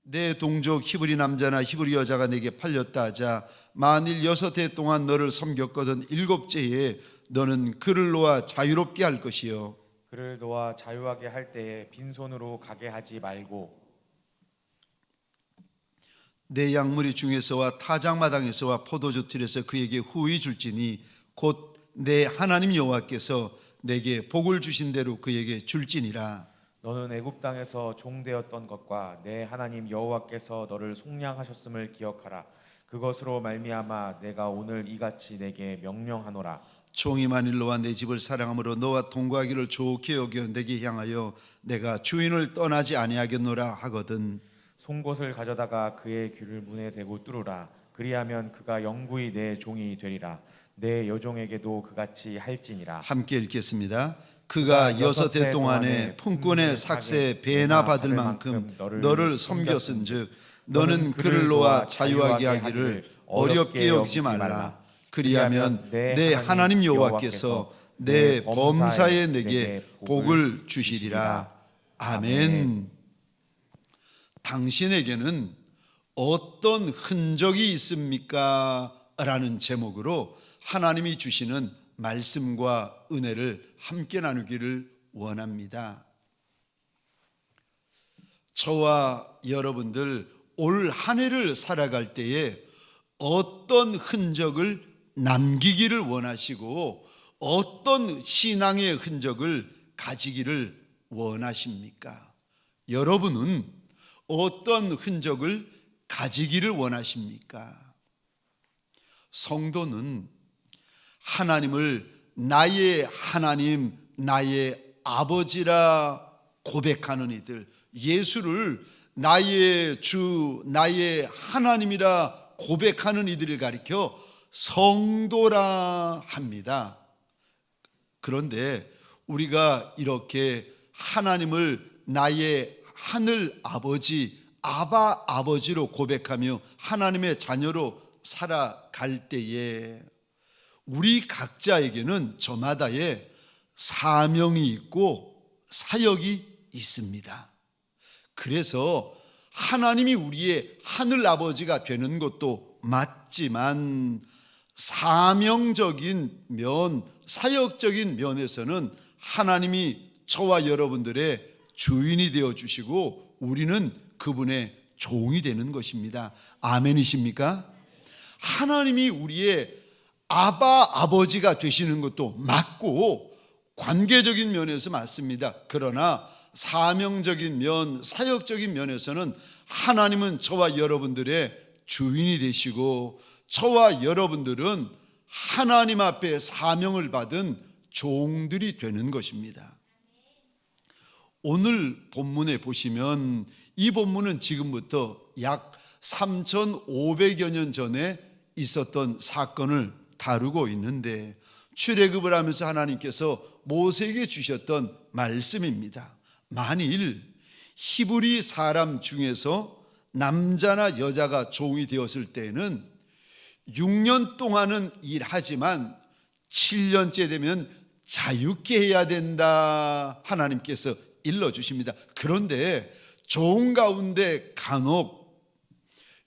내 동족 히브리 남자나 히브리 여자가 내게 팔렸다 하자 만일 6해 동안 너를 섬겼거든 7째에 너는 그를 놓아 자유롭게 할 것이요 그를 놓아 자유하게 할 때에 빈손으로 가게 하지 말고 내 양무리 중에서와 타작마당에서와 포도주 틀에서 그에게 후히 줄지니 곧 내 하나님 여호와께서 내게 복을 주신 대로 그에게 줄지니라. 너는 애굽 땅에서 종되었던 것과 내 하나님 여호와께서 너를 속량하셨음을 기억하라. 그것으로 말미암아 내가 오늘 이같이 내게 명령하노라. 종이 만일 너와 내 집을 사랑함으로 너와 동거하기를 좋게 여겨 내게 향하여 내가 주인을 떠나지 아니하겠노라 하거든. 송곳을 가져다가 그의 귀를 문에 대고 뚫으라. 그리하면 그가 영구히 내 종이 되리라. 내 여종에게도 그같이 할지니라. 함께 읽겠습니다. 그가 6해 동안에 품꾼의 삭새 배나 받을 만큼 너를 섬겼은즉 너는 그를 놓아 자유하게 하기를 어렵게 여기지 말라. 그리하면 내 하나님 여호와께서 내 범사에 내게 복을 주시리라. 아멘. 당신에게는 어떤 흔적이 있습니까? 라는 제목으로 하나님이 주시는 말씀과 은혜를 함께 나누기를 원합니다. 저와 여러분들 올 한 해를 살아갈 때에 어떤 흔적을 남기기를 원하시고 어떤 신앙의 흔적을 가지기를 원하십니까? 여러분은 어떤 흔적을 가지기를 원하십니까? 성도는 하나님을 나의 하나님, 나의 아버지라 고백하는 이들, 예수를 나의 주, 나의 하나님이라 고백하는 이들을 가리켜 성도라 합니다. 그런데 우리가 이렇게 하나님을 나의 하늘 아버지, 아바 아버지로 고백하며 하나님의 자녀로 살아갈 때에 우리 각자에게는 저마다의 사명이 있고 사역이 있습니다. 그래서 하나님이 우리의 하늘 아버지가 되는 것도 맞지만 사명적인 면, 사역적인 면에서는 하나님이 저와 여러분들의 주인이 되어 주시고 우리는 그분의 종이 되는 것입니다. 아멘이십니까? 하나님이 우리의 아바 아버지가 되시는 것도 맞고 관계적인 면에서 맞습니다. 그러나 사명적인 면, 사역적인 면에서는 하나님은 저와 여러분들의 주인이 되시고 저와 여러분들은 하나님 앞에 사명을 받은 종들이 되는 것입니다. 오늘 본문에 보시면 이 본문은 지금부터 약 3,500여 년 전에 있었던 사건을 다루고 있는데 출애굽을 하면서 하나님께서 모세에게 주셨던 말씀입니다. 만일 히브리 사람 중에서 남자나 여자가 종이 되었을 때는 6년 동안은 일하지만 7년째 되면 자유케 해야 된다 하나님께서 일러주십니다. 그런데 종 가운데 간혹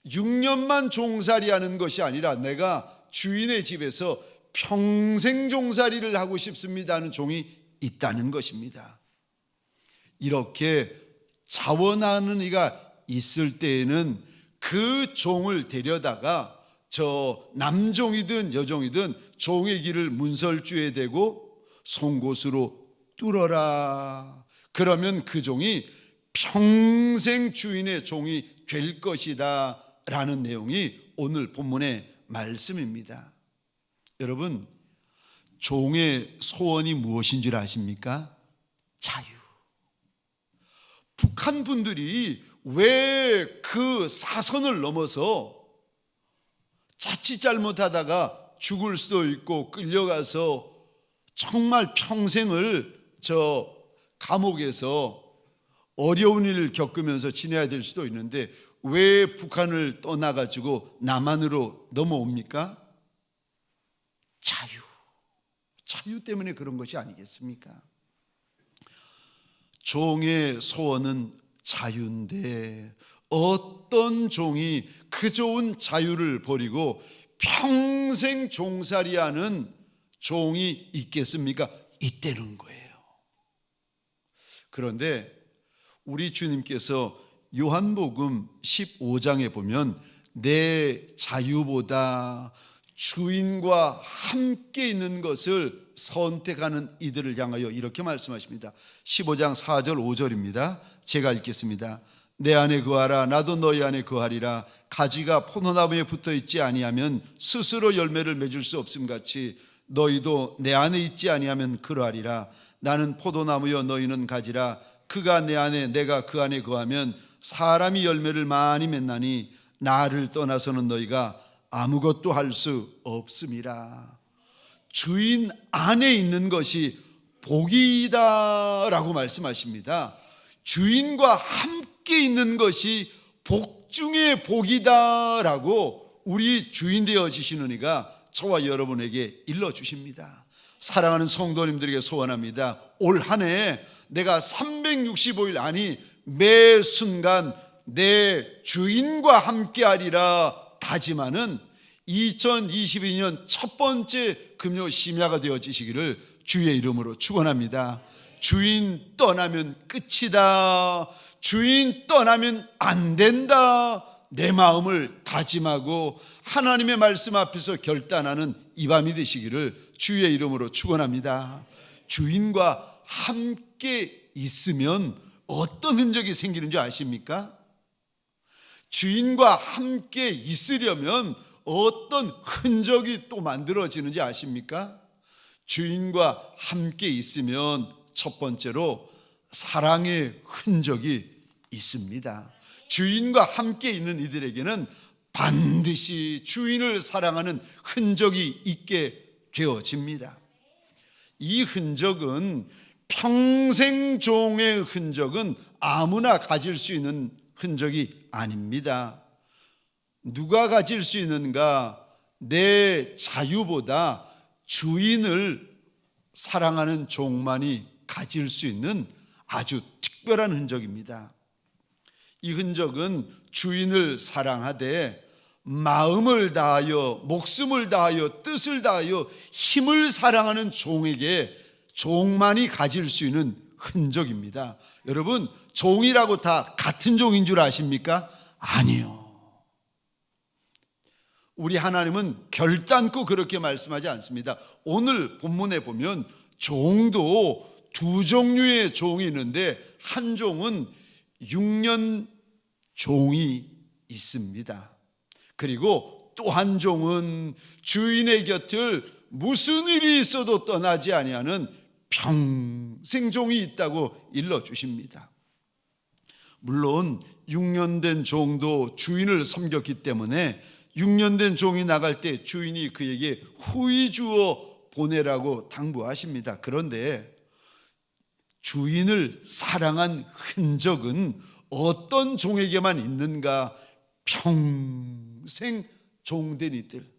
6년만 종살이하는 것이 아니라 내가 주인의 집에서 평생 종살이를 하고 싶습니다 하는 종이 있다는 것입니다. 이렇게 자원하는 이가 있을 때에는 그 종을 데려다가 저 남종이든 여종이든 종의 길을 문설주에 대고 송곳으로 뚫어라. 그러면 그 종이 평생 주인의 종이 될 것이다 라는 내용이 오늘 본문의 말씀입니다. 여러분, 종의 소원이 무엇인 줄 아십니까? 자유. 북한 분들이 왜 그 사선을 넘어서 자칫 잘못하다가 죽을 수도 있고 끌려가서 정말 평생을 저 감옥에서 어려운 일을 겪으면서 지내야 될 수도 있는데 왜 북한을 떠나가지고 남한으로 넘어옵니까? 자유 때문에 그런 것이 아니겠습니까? 종의 소원은 자유인데 어떤 종이 그 좋은 자유를 버리고 평생 종살이하는 종이 있겠습니까? 있다는 거예요. 그런데 우리 주님께서 요한복음 15장에 보면 내 자유보다 주인과 함께 있는 것을 선택하는 이들을 향하여 이렇게 말씀하십니다. 15장 4절 5절입니다. 제가 읽겠습니다. 내 안에 거하라 나도 너희 안에 거하리라. 가지가 포도나무에 붙어있지 아니하면 스스로 열매를 맺을 수 없음같이 너희도 내 안에 있지 아니하면 그러하리라. 나는 포도나무여 너희는 가지라. 그가 내 안에 내가 그 안에 거하면 사람이 열매를 많이 맺나니 나를 떠나서는 너희가 아무것도 할 수 없음이라. 주인 안에 있는 것이 복이다라고 말씀하십니다. 주인과 함께 있는 것이 복 중에 복이다라고 우리 주인 되어지시는 이가 저와 여러분에게 일러주십니다. 사랑하는 성도님들에게 소원합니다. 올 한 해 내가 365일 아니 매 순간 내 주인과 함께하리라 다짐하는 2022년 첫 번째 금요 심야가 되어지시기를 주의 이름으로 축원합니다. 주인 떠나면 끝이다. 주인 떠나면 안 된다. 내 마음을 다짐하고 하나님의 말씀 앞에서 결단하는 이 밤이 되시기를 주의 이름으로 축원합니다. 주인과 함께 있으면 어떤 흔적이 생기는 줄 아십니까? 주인과 함께 있으려면 어떤 흔적이 또 만들어지는지 아십니까? 주인과 함께 있으면 첫 번째로 사랑의 흔적이 있습니다. 주인과 함께 있는 이들에게는 반드시 주인을 사랑하는 흔적이 있게 되어집니다. 이 흔적은 평생 종의 흔적은 아무나 가질 수 있는 흔적이 아닙니다. 누가 가질 수 있는가? 내 자유보다 주인을 사랑하는 종만이 가질 수 있는 아주 특별한 흔적입니다. 이 흔적은 주인을 사랑하되 마음을 다하여 목숨을 다하여 뜻을 다하여 힘을 사랑하는 종에게 종만이 가질 수 있는 흔적입니다. 여러분, 종이라고 다 같은 종인 줄 아십니까? 아니요. 우리 하나님은 결단코 그렇게 말씀하지 않습니다. 오늘 본문에 보면 종도 두 종류의 종이 있는데 한 종은 6년 종이 있습니다. 그리고 또 한 종은 주인의 곁을 무슨 일이 있어도 떠나지 아니하는 평생 종이 있다고 일러주십니다. 물론 6년 된 종도 주인을 섬겼기 때문에 6년 된 종이 나갈 때 주인이 그에게 후히 주어 보내라고 당부하십니다. 그런데 주인을 사랑한 흔적은 어떤 종에게만 있는가? 평생 종된 이들.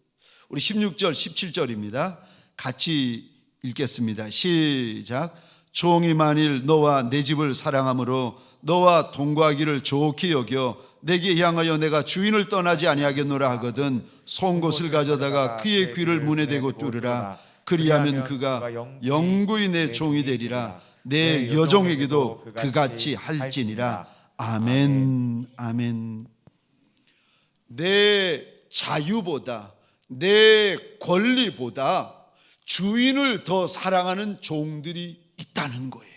우리 16절 17절입니다. 같이 읽겠습니다. 시작. 종이 만일 너와 내 집을 사랑함으로 너와 동거하기를 좋게 여겨 내게 향하여 내가 주인을 떠나지 아니하겠노라 하거든 송곳을 가져다가 그의 귀를 문에 대고 뚫으라. 그리하면 그가 영구히 내 종이 되리라. 내 여종에게도 그같이 할지니라. 아멘. 아멘. 내 자유보다 내 권리보다 주인을 더 사랑하는 종들이 있다는 거예요.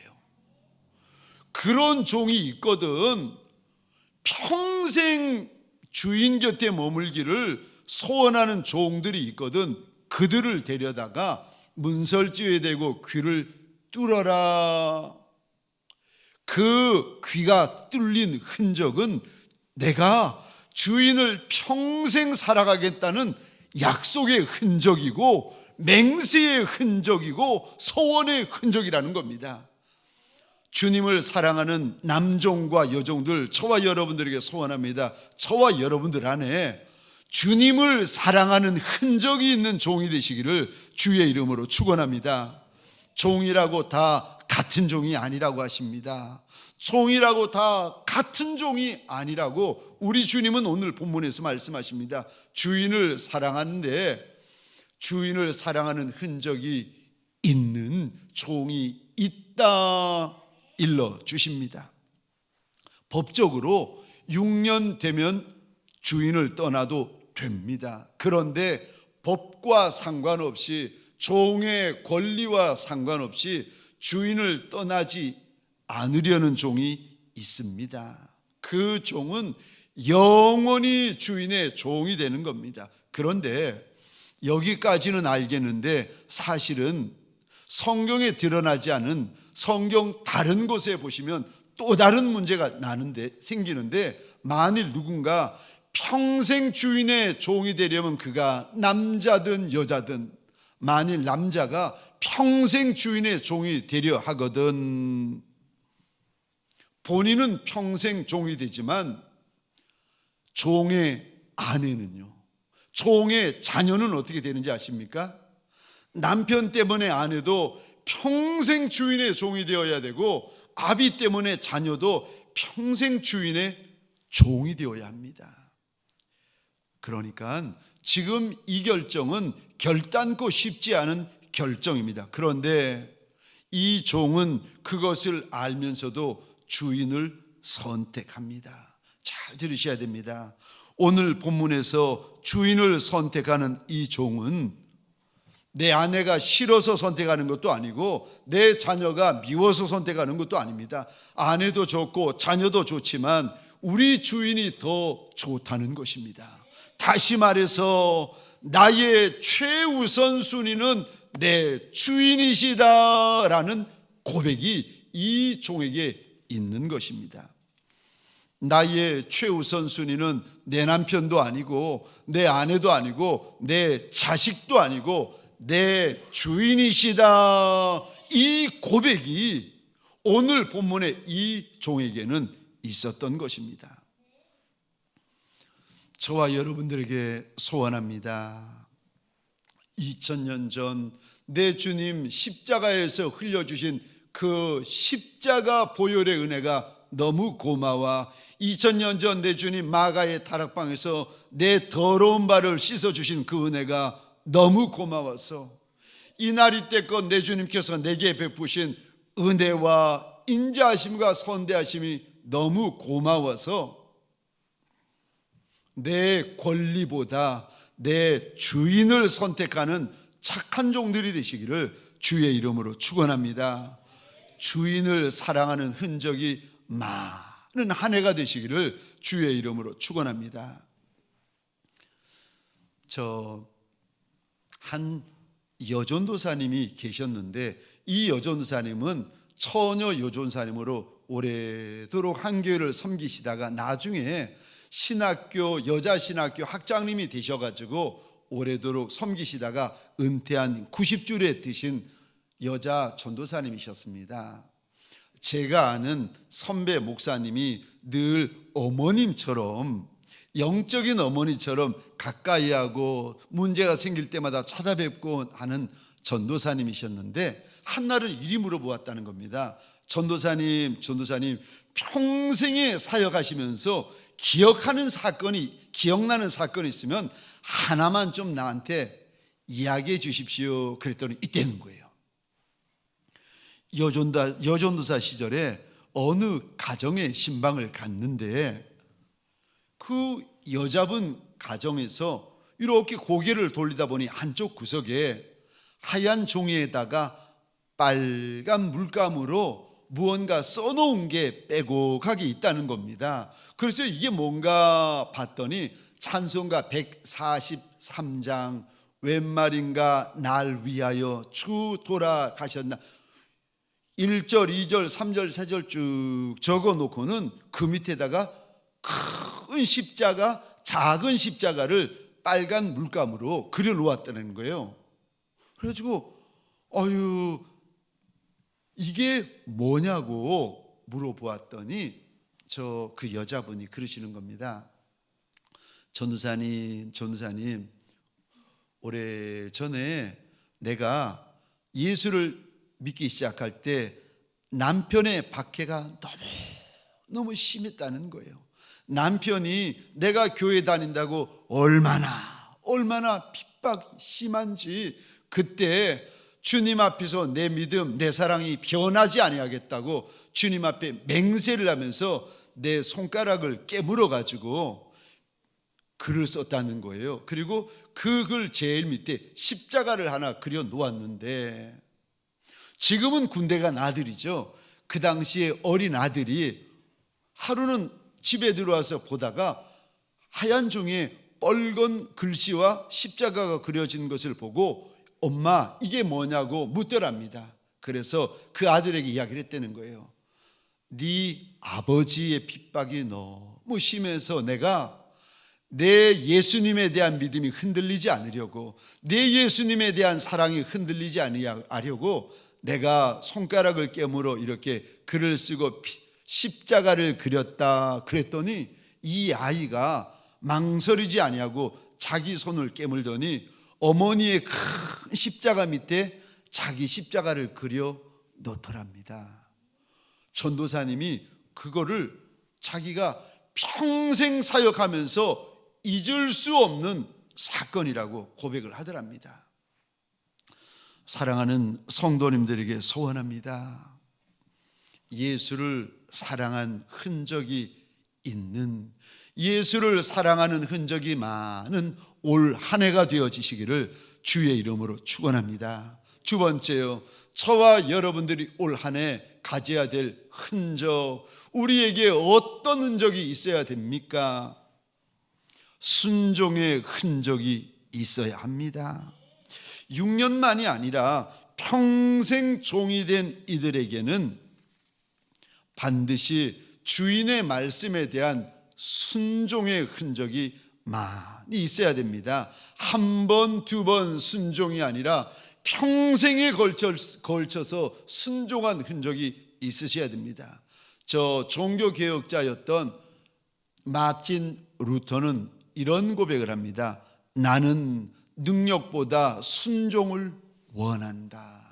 그런 종이 있거든. 평생 주인 곁에 머물기를 소원하는 종들이 있거든. 그들을 데려다가 문설주에 대고 귀를 뚫어라. 그 귀가 뚫린 흔적은 내가 주인을 평생 살아가겠다는 약속의 흔적이고 맹세의 흔적이고 소원의 흔적이라는 겁니다. 주님을 사랑하는 남종과 여종들, 저와 여러분들에게 소원합니다. 저와 여러분들 안에 주님을 사랑하는 흔적이 있는 종이 되시기를 주의 이름으로 축원합니다. 종이라고 다 같은 종이 아니라고 하십니다. 종이라고 다 같은 종이 아니라고 우리 주님은 오늘 본문에서 말씀하십니다. 주인을 사랑하는데 주인을 사랑하는 흔적이 있는 종이 있다 일러 주십니다. 법적으로 6년 되면 주인을 떠나도 됩니다. 그런데 법과 상관없이 종의 권리와 상관없이 주인을 떠나지 않으려는 종이 있습니다. 그 종은 영원히 주인의 종이 되는 겁니다. 그런데 여기까지는 알겠는데 사실은 성경에 드러나지 않은 성경 다른 곳에 보시면 또 다른 문제가 생기는데 만일 누군가 평생 주인의 종이 되려면 그가 남자든 여자든 만일 남자가 평생 주인의 종이 되려 하거든 본인은 평생 종이 되지만 종의 아내는요, 종의 자녀는 어떻게 되는지 아십니까? 남편 때문에 아내도 평생 주인의 종이 되어야 되고 아비 때문에 자녀도 평생 주인의 종이 되어야 합니다. 그러니까 지금 이 결정은 결단코 쉽지 않은 결정입니다. 그런데 이 종은 그것을 알면서도 주인을 선택합니다. 잘 들으셔야 됩니다. 오늘 본문에서 주인을 선택하는 이 종은 내 아내가 싫어서 선택하는 것도 아니고 내 자녀가 미워서 선택하는 것도 아닙니다. 아내도 좋고 자녀도 좋지만 우리 주인이 더 좋다는 것입니다. 다시 말해서 나의 최우선 순위는 내 주인이시다라는 고백이 이 종에게 있는 것입니다. 나의 최우선 순위는 내 남편도 아니고 내 아내도 아니고 내 자식도 아니고 내 주인이시다. 이 고백이 오늘 본문의 이 종에게는 있었던 것입니다. 저와 여러분들에게 소원합니다. 2000년 전 내 주님 십자가에서 흘려주신 그 십자가 보혈의 은혜가 너무 고마워. 2000년 전 내 주님 마가의 다락방에서 내 더러운 발을 씻어주신 그 은혜가 너무 고마워서 이날 이때껏 내 주님께서 내게 베푸신 은혜와 인자하심과 선대하심이 너무 고마워서 내 권리보다 내 주인을 선택하는 착한 종들이 되시기를 주의 이름으로 축원합니다. 주인을 사랑하는 흔적이 많은 한 해가 되시기를 주의 이름으로 축원합니다. 한 여전도사님이 계셨는데 이 여전도사님은 처녀 여전도사님으로 오래도록 한 교회를 섬기시다가 나중에 여자 신학교 학장님이 되셔가지고 오래도록 섬기시다가 은퇴한 90줄에 드신 여자 전도사님이셨습니다. 제가 아는 선배 목사님이 늘 어머님처럼 영적인 어머니처럼 가까이 하고 문제가 생길 때마다 찾아뵙고 하는 전도사님이셨는데 한날은 이리 물어보았다는 겁니다. 전도사님 평생에 사역하시면서 기억나는 사건이 있으면 하나만 좀 나한테 이야기해 주십시오. 그랬더니 이때는 거예요. 여전도사 시절에 어느 가정에 신방을 갔는데 그 여자분 가정에서 이렇게 고개를 돌리다 보니 한쪽 구석에 하얀 종이에다가 빨간 물감으로 무언가 써놓은 게 빼곡하게 있다는 겁니다. 그래서 이게 뭔가 봤더니 찬송가 143장 웬 말인가 날 위하여 주 돌아가셨나 1절, 2절, 3절, 4절 쭉 적어놓고는 그 밑에다가 큰 십자가, 작은 십자가를 빨간 물감으로 그려놓았다는 거예요. 그래가지고 이게 뭐냐고 물어보았더니 그 여자분이 그러시는 겁니다. 전도사님, 오래전에 내가 예수를 믿기 시작할 때 남편의 박해가 너무 심했다는 거예요. 남편이 내가 교회 다닌다고 얼마나 핍박이 심한지 그때 주님 앞에서 내 믿음, 내 사랑이 변하지 아니하겠다고 주님 앞에 맹세를 하면서 내 손가락을 깨물어 가지고 글을 썼다는 거예요. 그리고 그 글 제일 밑에 십자가를 하나 그려 놓았는데, 지금은 군대 간 아들이죠. 그 당시에 어린 아들이 하루는 집에 들어와서 보다가 하얀 종이에 빨간 글씨와 십자가가 그려진 것을 보고 엄마 이게 뭐냐고 묻더랍니다. 그래서 그 아들에게 이야기를 했다는 거예요. 네 아버지의 핍박이 너무 심해서 내가 내 예수님에 대한 믿음이 흔들리지 않으려고, 내 예수님에 대한 사랑이 흔들리지 않으려고 내가 손가락을 깨물어 이렇게 글을 쓰고 십자가를 그렸다. 그랬더니 이 아이가 망설이지 아니하고 자기 손을 깨물더니 어머니의 큰 십자가 밑에 자기 십자가를 그려 놓더랍니다. 전도사님이 그거를 자기가 평생 사역하면서 잊을 수 없는 사건이라고 고백을 하더랍니다. 사랑하는 성도님들에게 소원합니다. 예수를 사랑한 흔적이 있는, 예수를 사랑하는 흔적이 많은 올 한 해가 되어지시기를 주의 이름으로 축원합니다. 두 번째요, 저와 여러분들이 올 한 해 가져야 될 흔적, 우리에게 어떤 흔적이 있어야 됩니까? 순종의 흔적이 있어야 합니다. 6년만이 아니라 평생 종이 된 이들에게는 반드시 주인의 말씀에 대한 순종의 흔적이 많이 있어야 됩니다. 한 번, 두 번 순종이 아니라 평생에 걸쳐서 순종한 흔적이 있으셔야 됩니다. 저 종교개혁자였던 마틴 루터는 이런 고백을 합니다. 나는 능력보다 순종을 원한다.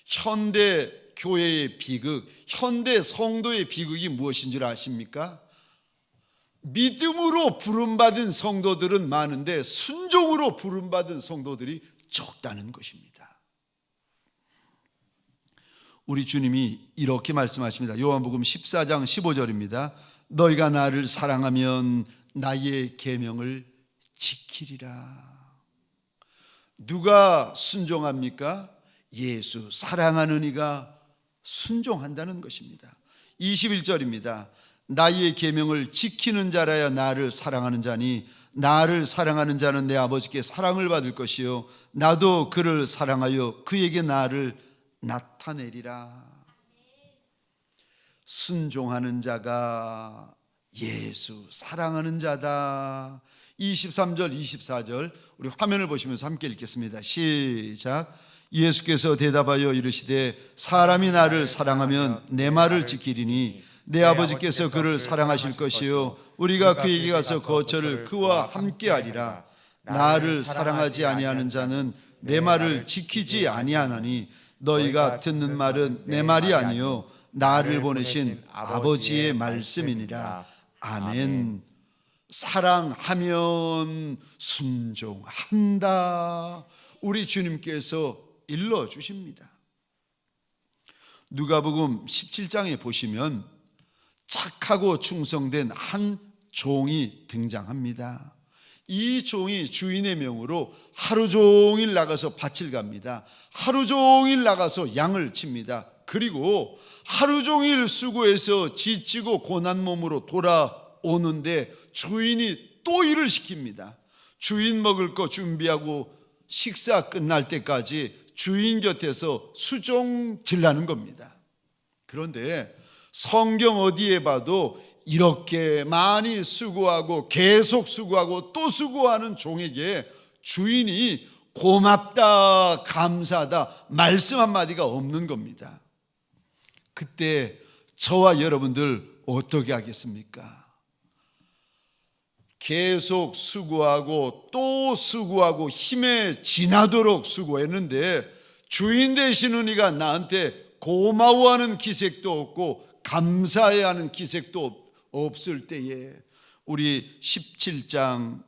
현대 교회의 비극, 현대 성도의 비극이 무엇인 줄 아십니까? 믿음으로 부름받은 성도들은 많은데 순종으로 부름받은 성도들이 적다는 것입니다. 우리 주님이 이렇게 말씀하십니다. 요한복음 14장 15절입니다. 너희가 나를 사랑하면 나의 계명을 지키리라. 누가 순종합니까? 예수 사랑하는 이가 순종한다는 것입니다. 21절입니다. 나의 계명을 지키는 자라야 나를 사랑하는 자니 나를 사랑하는 자는 내 아버지께 사랑을 받을 것이요 나도 그를 사랑하여 그에게 나를 나타내리라. 순종하는 자가 예수 사랑하는 자다. 23절 24절 우리 화면을 보시면서 함께 읽겠습니다. 시작. 예수께서 대답하여 이르시되 사람이 나를 사랑하면 내 말을 지키리니 내 아버지께서 그를 사랑하실 것이요 우리가 그에게 가서 거처를 그와 함께하리라. 나를 사랑하지 아니하는 자는 내 말을 지키지 아니하나니 너희가 듣는 말은 내 말이 아니요 나를 보내신 아버지의 말씀이니라. 아멘. 사랑하면 순종한다. 우리 주님께서 일러주십니다. 누가복음 17장에 보시면 착하고 충성된 한 종이 등장합니다. 이 종이 주인의 명으로 하루 종일 나가서 밭을 갑니다. 하루 종일 나가서 양을 칩니다. 그리고 하루 종일 수고해서 지치고 고난 몸으로 돌아오는데 주인이 또 일을 시킵니다. 주인 먹을 거 준비하고 식사 끝날 때까지 주인 곁에서 수종질하는 겁니다. 그런데 성경 어디에 봐도 이렇게 많이 수고하고 계속 수고하고 또 수고하는 종에게 주인이 고맙다 감사하다 말씀 한마디가 없는 겁니다. 그때 저와 여러분들 어떻게 하겠습니까? 계속 수고하고 또 수고하고 힘에 지나도록 수고했는데 주인 되시는 이가 나한테 고마워하는 기색도 없고 감사해야 하는 기색도 없을 때에 우리 17장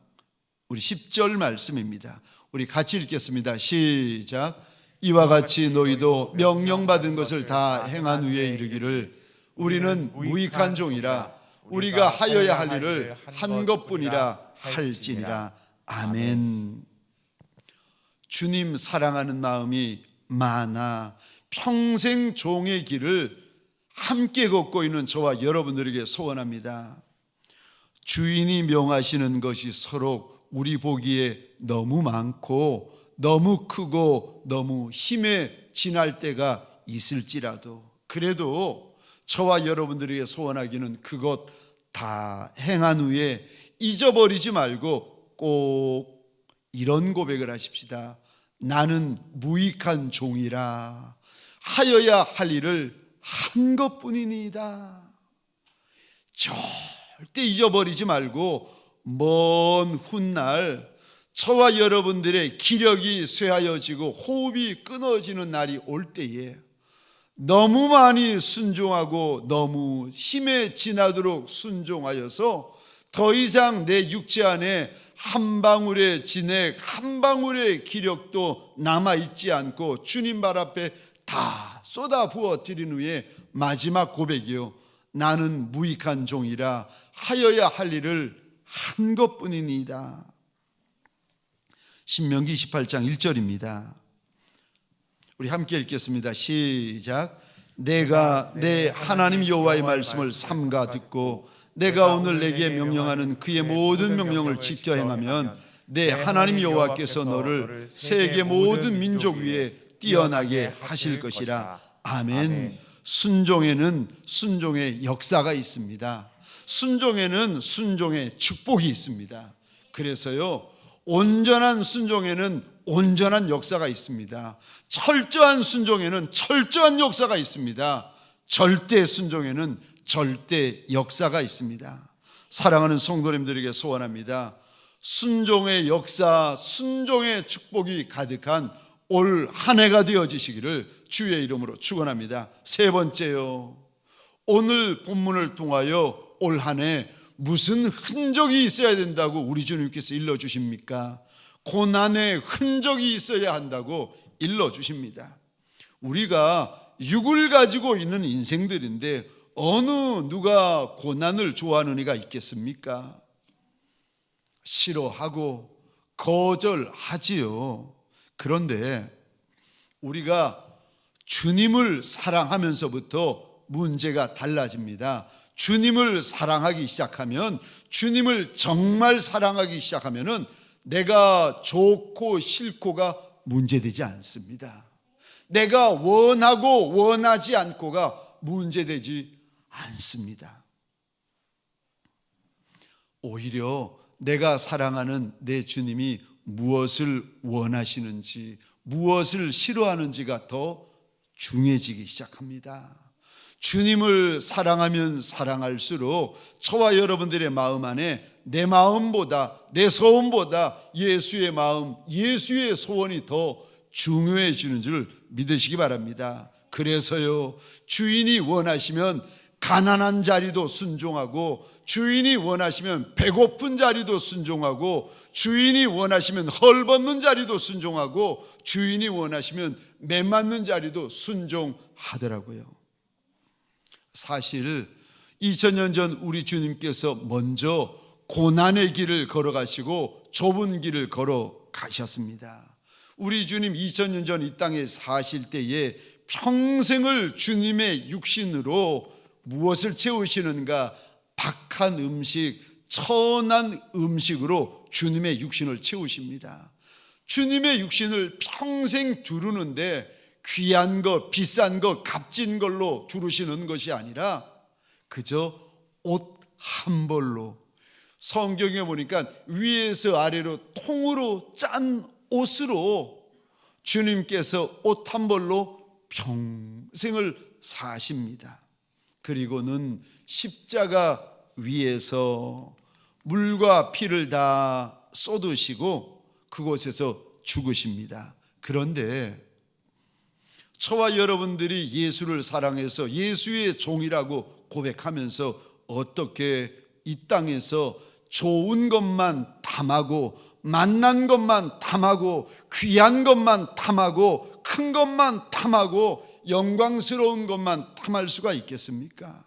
우리 10절 말씀입니다. 우리 같이 읽겠습니다. 시작. 이와 같이 너희도 명령받은 것을 다 행한 후에 이르기를 우리는 무익한 종이라 우리가 하여야 할 일을 한 것뿐이라 할지니라. 아멘. 주님 사랑하는 마음이 많아 평생 종의 길을 함께 걷고 있는 저와 여러분들에게 소원합니다. 주인이 명하시는 것이 서로 우리 보기에 너무 많고 너무 크고 너무 힘에 지날 때가 있을지라도 그래도 저와 여러분들에게 소원하기는 그것 다 행한 후에 잊어버리지 말고 꼭 이런 고백을 하십시다. 나는 무익한 종이라 하여야 할 일을 한 것뿐이니이다. 절대 잊어버리지 말고 먼 훗날 저와 여러분들의 기력이 쇠하여지고 호흡이 끊어지는 날이 올 때에 너무 많이 순종하고 너무 힘에 지나도록 순종하여서 더 이상 내 육체 안에 한 방울의 진액, 한 방울의 기력도 남아있지 않고 주님 발 앞에 다 쏟아 부어 드린 후에 마지막 고백이요. 나는 무익한 종이라 하여야 할 일을 한 것뿐이니이다. 신명기 28장 1절입니다. 우리 함께 읽겠습니다. 시작. 내가 내 하나님 여호와의 말씀을 삼가 듣고 내가 오늘 내게 명령하는 그의 모든 명령을 지켜 행하면 내 하나님 여호와께서 너를 세계 모든 민족 위에 뛰어나게 하실 것이라. 아멘. 순종에는 순종의 역사가 있습니다. 순종에는 순종의 축복이 있습니다. 그래서요, 온전한 순종에는 온전한 역사가 있습니다. 철저한 순종에는 철저한 역사가 있습니다. 절대 순종에는 절대 역사가 있습니다. 사랑하는 성도님들에게 소원합니다. 순종의 역사, 순종의 축복이 가득한 올 한 해가 되어지시기를 주의 이름으로 축원합니다. 세 번째요, 오늘 본문을 통하여 올 한 해 무슨 흔적이 있어야 된다고 우리 주님께서 일러주십니까? 고난의 흔적이 있어야 한다고 일러주십니다. 우리가 육을 가지고 있는 인생들인데 어느 누가 고난을 좋아하는 이가 있겠습니까? 싫어하고 거절하지요. 그런데 우리가 주님을 사랑하면서부터 문제가 달라집니다. 주님을 사랑하기 시작하면, 주님을 정말 사랑하기 시작하면은 내가 좋고 싫고가 문제되지 않습니다. 내가 원하고 원하지 않고가 문제되지 않습니다. 오히려 내가 사랑하는 내 주님이 무엇을 원하시는지, 무엇을 싫어하는지가 더 중요해지기 시작합니다. 주님을 사랑하면 사랑할수록 저와 여러분들의 마음 안에 내 마음보다, 내 소원보다 예수의 마음, 예수의 소원이 더 중요해지는 줄 믿으시기 바랍니다. 그래서요, 주인이 원하시면 가난한 자리도 순종하고, 주인이 원하시면 배고픈 자리도 순종하고, 주인이 원하시면 헐벗는 자리도 순종하고, 주인이 원하시면 매맞는 자리도 순종하더라고요. 사실 2000년 전 우리 주님께서 먼저 고난의 길을 걸어가시고 좁은 길을 걸어가셨습니다. 우리 주님 2000년 전 이 땅에 사실 때에 평생을 주님의 육신으로 무엇을 채우시는가? 박한 음식, 천한 음식으로 주님의 육신을 채우십니다. 주님의 육신을 평생 두르는데 귀한 것, 비싼 것, 값진 걸로 두르시는 것이 아니라 그저 옷 한 벌로, 성경에 보니까 위에서 아래로 통으로 짠 옷으로 주님께서 옷 한 벌로 평생을 사십니다. 그리고는 십자가 위에서 물과 피를 다 쏟으시고 그곳에서 죽으십니다. 그런데 저와 여러분들이 예수를 사랑해서 예수의 종이라고 고백하면서 어떻게 이 땅에서 좋은 것만 탐하고 만난 것만 탐하고 귀한 것만 탐하고 큰 것만 탐하고 영광스러운 것만 탐할 수가 있겠습니까?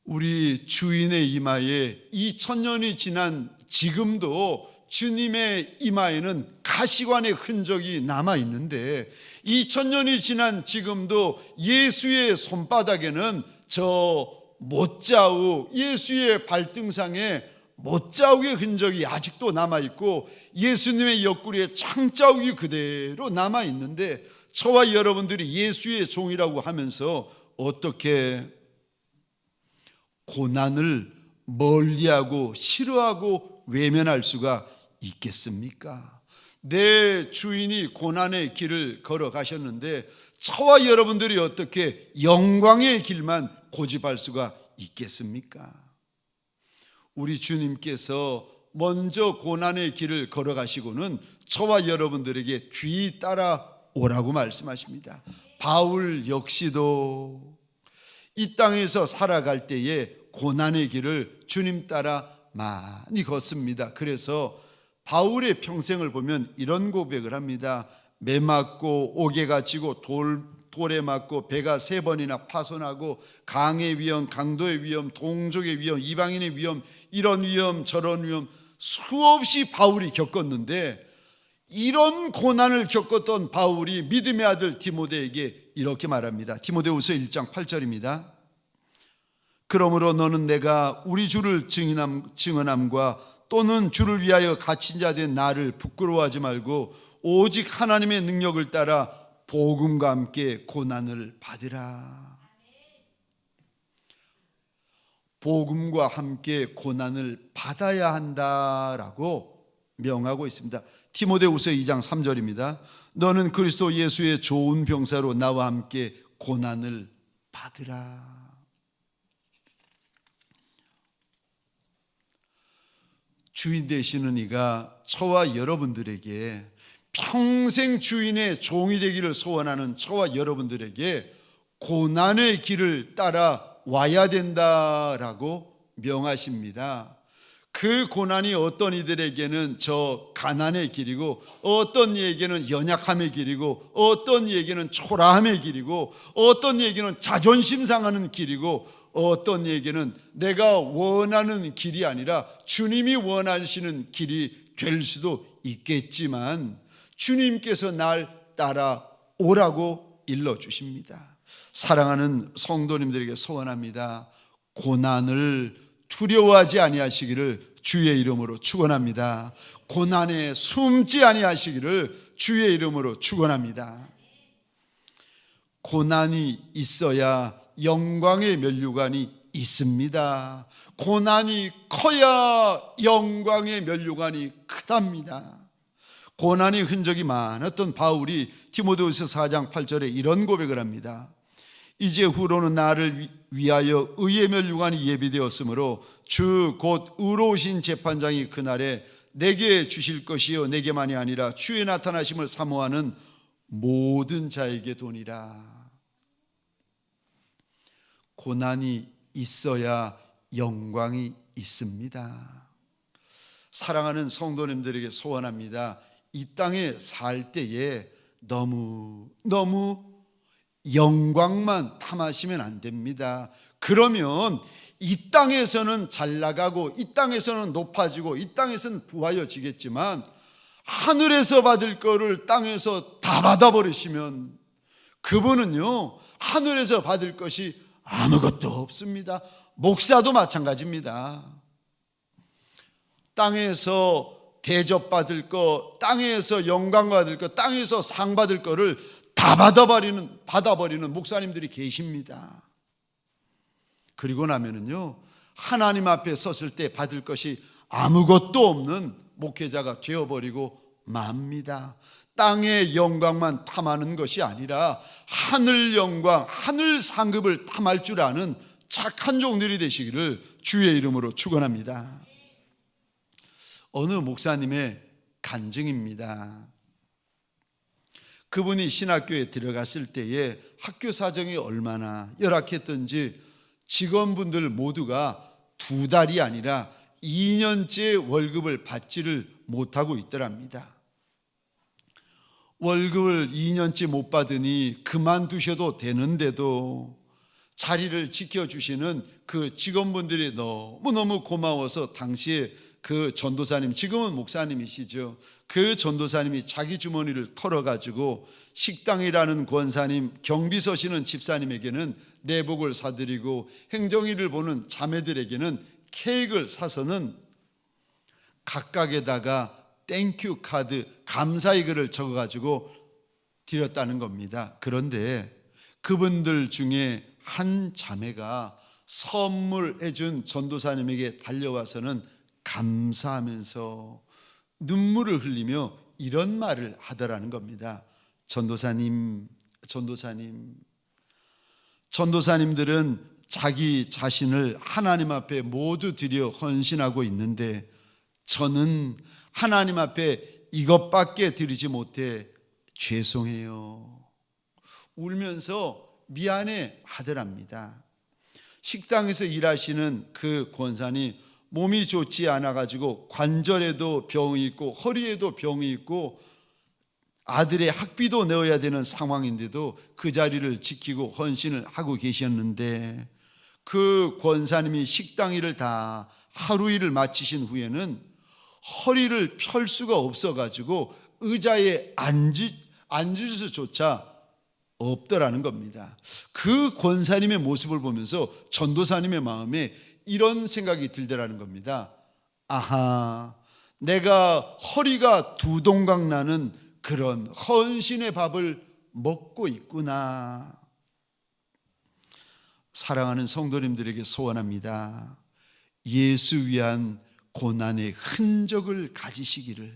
우리 주인의 이마에 2000년이 지난 지금도 주님의 이마에는 가시관의 흔적이 남아 있는데 2000년이 지난 지금도 예수의 손바닥에는 저 못자국, 예수의 발등상에 못자국의 흔적이 아직도 남아 있고 예수님의 옆구리에 창자국이 그대로 남아 있는데 저와 여러분들이 예수의 종이라고 하면서 어떻게 고난을 멀리하고 싫어하고 외면할 수가 있겠습니까? 내 주인이 고난의 길을 걸어가셨는데 저와 여러분들이 어떻게 영광의 길만 고집할 수가 있겠습니까? 우리 주님께서 먼저 고난의 길을 걸어가시고는 저와 여러분들에게 뒤 따라오라고 말씀하십니다. 바울 역시도 이 땅에서 살아갈 때에 고난의 길을 주님 따라 많이 걷습니다. 그래서 바울의 평생을 보면 이런 고백을 합니다. 매 맞고 옥에가 지고 돌에 맞고 배가 3번이나 파손하고 강의 위험, 강도의 위험, 동족의 위험, 이방인의 위험, 이런 위험 저런 위험 수없이 바울이 겪었는데 이런 고난을 겪었던 바울이 믿음의 아들 디모데에게 이렇게 말합니다. 디모데후서 1장 8절입니다. 그러므로 너는 내가 우리 주를 증언함과 또는 주를 위하여 갇힌 자 된 나를 부끄러워하지 말고 오직 하나님의 능력을 따라 복음과 함께 고난을 받으라. 복음과 함께 고난을 받아야 한다라고 명하고 있습니다. 디모데후서 2장 3절입니다. 너는 그리스도 예수의 좋은 병사로 나와 함께 고난을 받으라. 주인 되시는 이가 저와 여러분들에게 평생 주인의 종이 되기를 소원하는 저와 여러분들에게 고난의 길을 따라 와야 된다라고 명하십니다. 그 고난이 어떤 이들에게는 저 가난의 길이고 어떤 이에게는 연약함의 길이고 어떤 이에게는 초라함의 길이고 어떤 이에게는 자존심 상하는 길이고 어떤 이에게는 내가 원하는 길이 아니라 주님이 원하시는 길이 될 수도 있겠지만 주님께서 날 따라오라고 일러주십니다. 사랑하는 성도님들에게 소원합니다. 고난을 두려워하지 아니하시기를 주의 이름으로 축원합니다. 고난에 숨지 아니하시기를 주의 이름으로 축원합니다. 고난이 있어야 영광의 면류관이 있습니다. 고난이 커야 영광의 면류관이 크답니다. 고난의 흔적이 많았던 바울이 디모데후서 4장 8절에 이런 고백을 합니다. 이제 후로는 나를 위하여 의의 면류관이 예비되었으므로 주 곧 의로우신 재판장이 그날에 내게 주실 것이요 내게만이 아니라 주의 나타나심을 사모하는 모든 자에게 도니라. 고난이 있어야 영광이 있습니다. 사랑하는 성도님들에게 소원합니다. 이 땅에 살 때에 너무 영광만 탐하시면 안 됩니다. 그러면 이 땅에서는 잘 나가고 이 땅에서는 높아지고 이 땅에서는 부하여지겠지만 하늘에서 받을 거를 땅에서 다 받아버리시면 그분은요 하늘에서 받을 것이 아무것도 없습니다. 목사도 마찬가지입니다. 땅에서 대접받을 거, 땅에서 영광 받을 거, 땅에서 상 받을 거를 다 받아버리는 목사님들이 계십니다. 그리고 나면은요 하나님 앞에 섰을 때 받을 것이 아무것도 없는 목회자가 되어버리고 맙니다. 땅의 영광만 탐하는 것이 아니라 하늘 영광, 하늘 상급을 탐할 줄 아는 착한 종들이 되시기를 주의 이름으로 축원합니다. 어느 목사님의 간증입니다. 그분이 신학교에 들어갔을 때에 학교 사정이 얼마나 열악했던지 직원분들 모두가 2달이 아니라 2년째 월급을 받지를 못하고 있더랍니다. 월급을 2년째 못 받으니 그만두셔도 되는데도 자리를 지켜주시는 그 직원분들이 너무너무 고마워서 당시에 그 전도사님, 지금은 목사님이시죠, 그 전도사님이 자기 주머니를 털어가지고 식당이라는 권사님, 경비 서시는 집사님에게는 내복을 사드리고 행정일을 보는 자매들에게는 케이크를 사서는 각각에다가 땡큐 카드, 감사의 글을 적어가지고 드렸다는 겁니다. 그런데 그분들 중에 한 자매가 선물해준 전도사님에게 달려와서는 감사하면서 눈물을 흘리며 이런 말을 하더라는 겁니다. 전도사님들은 자기 자신을 하나님 앞에 모두 드려 헌신하고 있는데 저는 하나님 앞에 이것밖에 드리지 못해 죄송해요. 울면서 미안해 하더랍니다. 식당에서 일하시는 그 권사님 몸이 좋지 않아가지고 관절에도 병이 있고 허리에도 병이 있고 아들의 학비도 내어야 되는 상황인데도 그 자리를 지키고 헌신을 하고 계셨는데 그 권사님이 식당 일을 다 하루 일을 마치신 후에는 허리를 펼 수가 없어가지고 의자에 앉을 수조차 없더라는 겁니다. 그 권사님의 모습을 보면서 전도사님의 마음에 이런 생각이 들더라는 겁니다. 아하, 내가 허리가 두 동강 나는 그런 헌신의 밥을 먹고 있구나. 사랑하는 성도님들에게 소원합니다. 예수 위한 고난의 흔적을 가지시기를,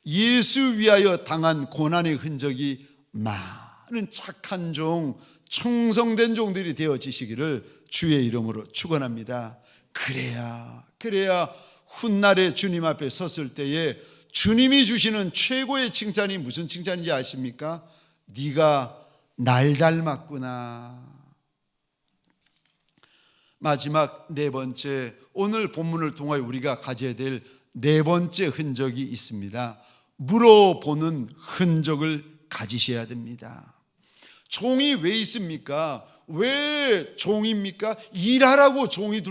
예수 위하여 당한 고난의 흔적이 많은 착한 종, 충성된 종들이 되어지시기를 주의 이름으로 축원합니다. 그래야 훗날에 주님 앞에 섰을 때에 주님이 주시는 최고의 칭찬이 무슨 칭찬인지 아십니까? 네가 날 닮았구나. 마지막 네 번째, 오늘 본문을 통하여 우리가 가져야 될 네 번째 흔적이 있습니다. 물어보는 흔적을 가지셔야 됩니다. 종이 왜 있습니까? 왜 종입니까? 일하라고 종을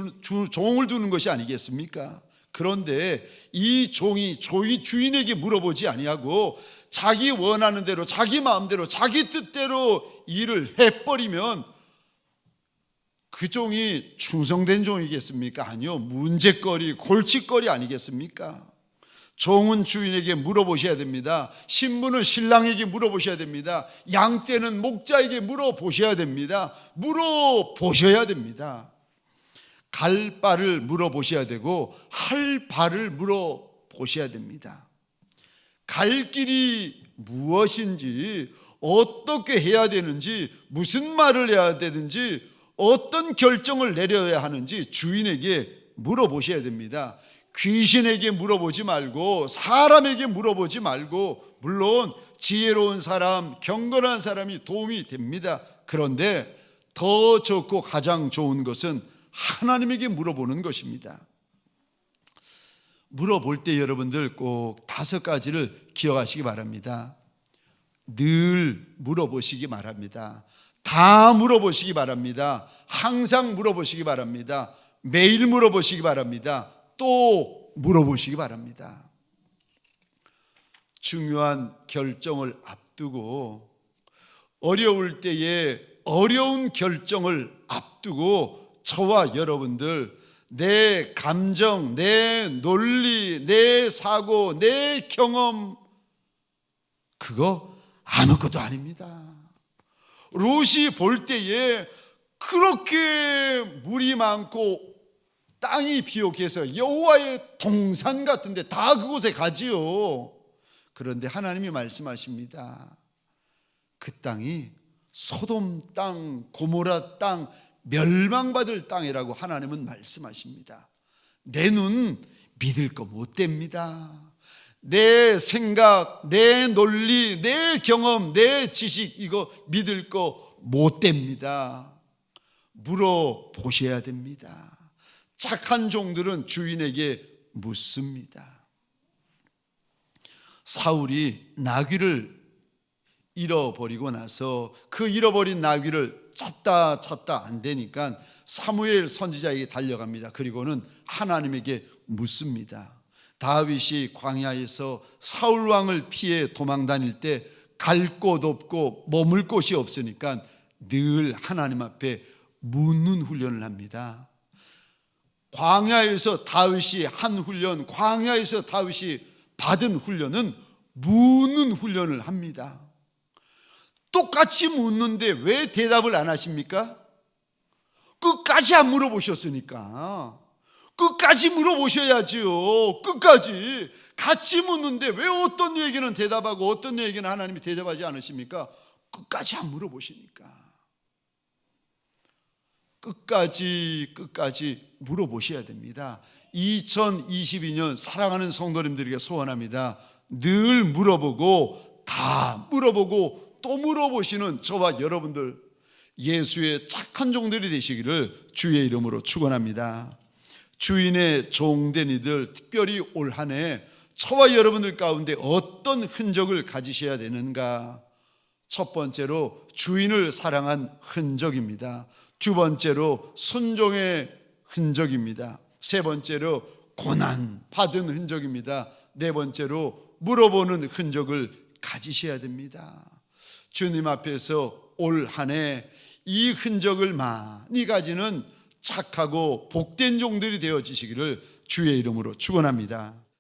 두는 것이 아니겠습니까? 그런데 이 종이 주인에게 물어보지 아니하고 자기 원하는 대로, 자기 마음대로, 자기 뜻대로 일을 해버리면 그 종이 충성된 종이겠습니까? 아니요, 문제거리, 골칫거리 아니겠습니까? 종은 주인에게 물어보셔야 됩니다. 신부는 신랑에게 물어보셔야 됩니다. 양떼는 목자에게 물어보셔야 됩니다. 물어보셔야 됩니다. 갈 바를 물어보셔야 되고 할 바를 물어보셔야 됩니다. 갈 길이 무엇인지, 어떻게 해야 되는지, 무슨 말을 해야 되는지, 어떤 결정을 내려야 하는지 주인에게 물어보셔야 됩니다. 귀신에게 물어보지 말고, 사람에게 물어보지 말고, 물론 지혜로운 사람, 경건한 사람이 도움이 됩니다. 그런데 더 좋고 가장 좋은 것은 하나님에게 물어보는 것입니다. 물어볼 때 여러분들 꼭 5가지를 기억하시기 바랍니다. 늘 물어보시기 바랍니다. 다 물어보시기 바랍니다. 항상 물어보시기 바랍니다. 매일 물어보시기 바랍니다. 또 물어보시기 바랍니다. 중요한 결정을 앞두고, 어려울 때에 어려운 결정을 앞두고 저와 여러분들 내 감정, 내 논리, 내 사고, 내 경험, 그거 아무것도 아닙니다. 롯이 볼 때에 그렇게 물이 많고 땅이 비옥해서 여호와의 동산 같은데 다 그곳에 가지요. 그런데 하나님이 말씀하십니다. 그 땅이 소돔 땅, 고모라 땅, 멸망받을 땅이라고 하나님은 말씀하십니다. 내 눈 믿을 거 못 됩니다. 내 생각, 내 논리, 내 경험, 내 지식 이거 믿을 거 못 됩니다. 물어보셔야 됩니다. 착한 종들은 주인에게 묻습니다. 사울이 나귀를 잃어버리고 나서 그 잃어버린 나귀를 찾다 안 되니까 사무엘 선지자에게 달려갑니다. 그리고는 하나님에게 묻습니다. 다윗이 광야에서 사울 왕을 피해 도망 다닐 때 갈 곳 없고 머물 곳이 없으니까 늘 하나님 앞에 묻는 훈련을 합니다. 광야에서 다윗이 한 훈련, 광야에서 다윗이 받은 훈련은 묻는 훈련을 합니다. 똑같이 묻는데 왜 대답을 안 하십니까? 끝까지 안 물어보셨으니까. 끝까지 물어보셔야지요. 끝까지. 같이 묻는데 왜 어떤 얘기는 대답하고 어떤 얘기는 하나님이 대답하지 않으십니까? 끝까지 안 물어보시니까. 끝까지 물어보셔야 됩니다. 2022년 사랑하는 성도님들에게 소원합니다. 늘 물어보고 다 물어보고 또 물어보시는 저와 여러분들 예수의 착한 종들이 되시기를 주의 이름으로 축원합니다. 주인의 종된 이들, 특별히 올 한 해 저와 여러분들 가운데 어떤 흔적을 가지셔야 되는가? 첫 번째로 주인을 사랑한 흔적입니다. 두 번째로 순종의 흔적입니다. 세 번째로 고난 받은 흔적입니다. 네 번째로 물어보는 흔적을 가지셔야 됩니다. 주님 앞에서 올 한 해 이 흔적을 많이 가지는 착하고 복된 종들이 되어지시기를 주의 이름으로 축원합니다.